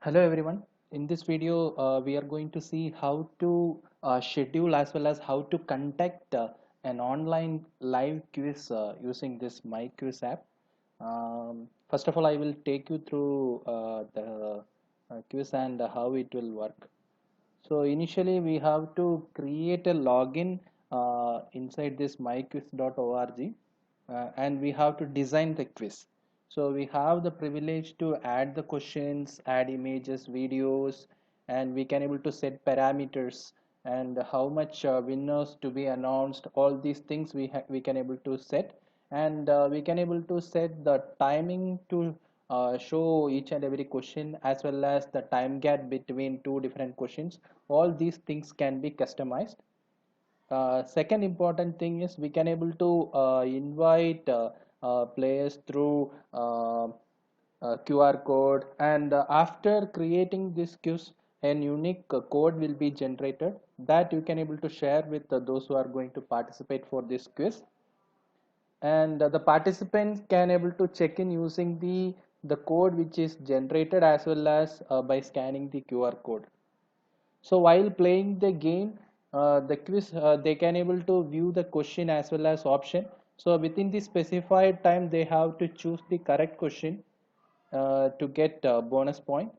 Hello everyone. In this video, we are going to see how to schedule as well as how to conduct an online live quiz using this My Quiz app. First of all, I will take you through the quiz and how it will work. So initially, we have to create a login inside this myquiz.org and we have to design the quiz. So we have the privilege to add the questions, add images, videos, and we can able to set parameters and how much winners to be announced. All these things we can able to set, and we can able to set the timing to show each and every question as well as the time gap between two different questions. All these things can be customized. Second important thing is we can able to invite players through QR code, and after creating this quiz an unique code will be generated that you can able to share with those who are going to participate for this quiz, and the participants can able to check in using the code which is generated as well as by scanning the QR code. So while playing the game, the quiz, they can able to view the question as well as option. So within the specified time, they have to choose the correct question to get bonus point.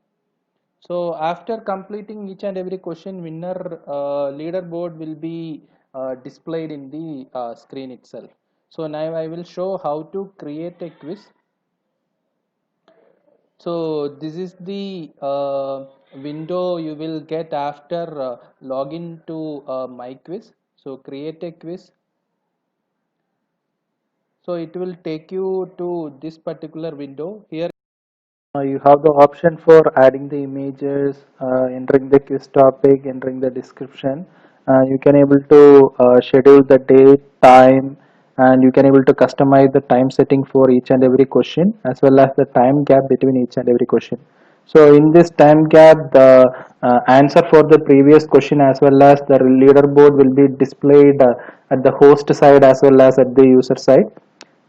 So after completing each and every question, winner leaderboard will be displayed in the screen itself. So now I will show how to create a quiz. So this is the window you will get after login to my quiz. So create a quiz. So it will take you to this particular window. Here you have the option for adding the images, entering the quiz topic, entering the description. You can able to schedule the date, time, and you can able to customize the time setting for each and every question as well as the time gap between each and every question. So in this time gap, the answer for the previous question as well as the leaderboard will be displayed at the host side as well as at the user side.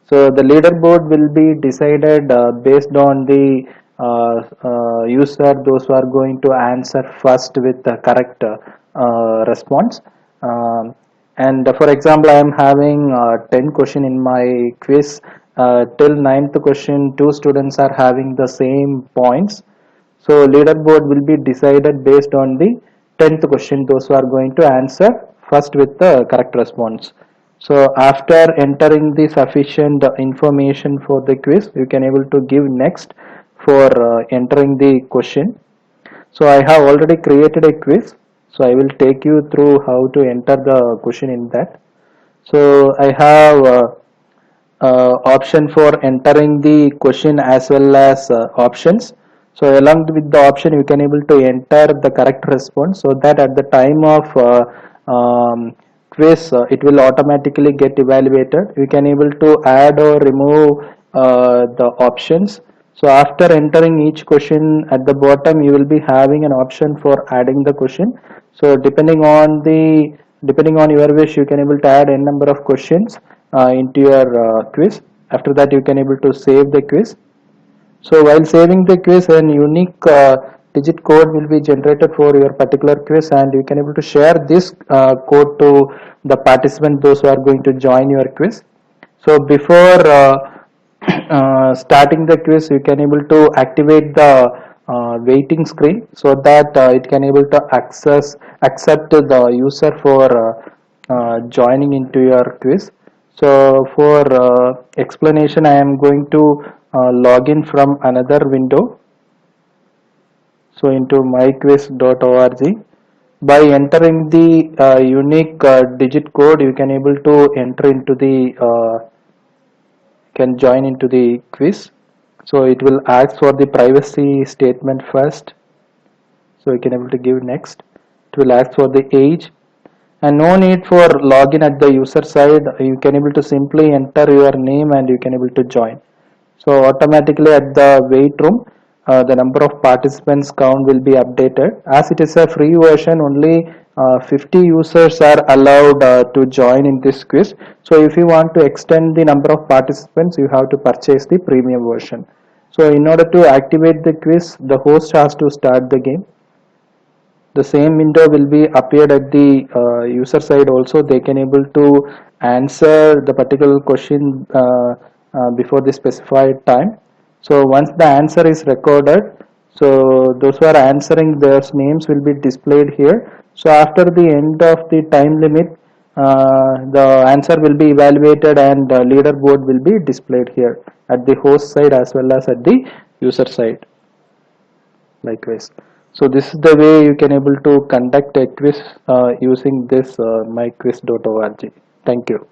So the leaderboard will be decided based on the user, those who are going to answer first with the correct response. And for example, I am having 10 question in my quiz. Till ninth question, two students are having the same points. So leaderboard will be decided based on the 10th question, those who are going to answer first with the correct response. So after entering the sufficient information for the quiz, you can able to give next for entering the question. So I have already created a quiz. So I will take you through how to enter the question in that. So I have option for entering the question as well as options. So along with the option, you can able to enter the correct response so that at the time of quiz, it will automatically get evaluated. You can able to add or remove the options. So after entering each question at the bottom, you will be having an option for adding the question. So depending on your wish, you can able to add n number of questions into your quiz. After that, you can able to save the quiz. So while saving the quiz, an unique digit code will be generated for your particular quiz, and you can able to share this code to the participant, those who are going to join your quiz. So before starting the quiz, you can able to activate the waiting screen so that it can able to accept the user for joining into your quiz. So for explanation, I am going to log in from another window. So into myquiz.org. By entering the unique digit code, you can able to enter into the can join into the quiz. So it will ask for the privacy statement first. So you can able to give next. It will ask for the age, and no need for login at the user side. You can able to simply enter your name and you can able to join. So automatically at the wait room, the number of participants count will be updated. As it is a free version, only 50 users are allowed to join in this quiz. So if you want to extend the number of participants, you have to purchase the premium version. So in order to activate the quiz, the host has to start the game. The same window will be appeared at the user side also. They can able to answer the particular question before the specified time. So once the answer is recorded, so those who are answering, their names will be displayed here. So after the end of the time limit, the answer will be evaluated and the leaderboard will be displayed here at the host side as well as at the user side likewise. So this is the way you can able to conduct a quiz using this myquiz.org. Thank you.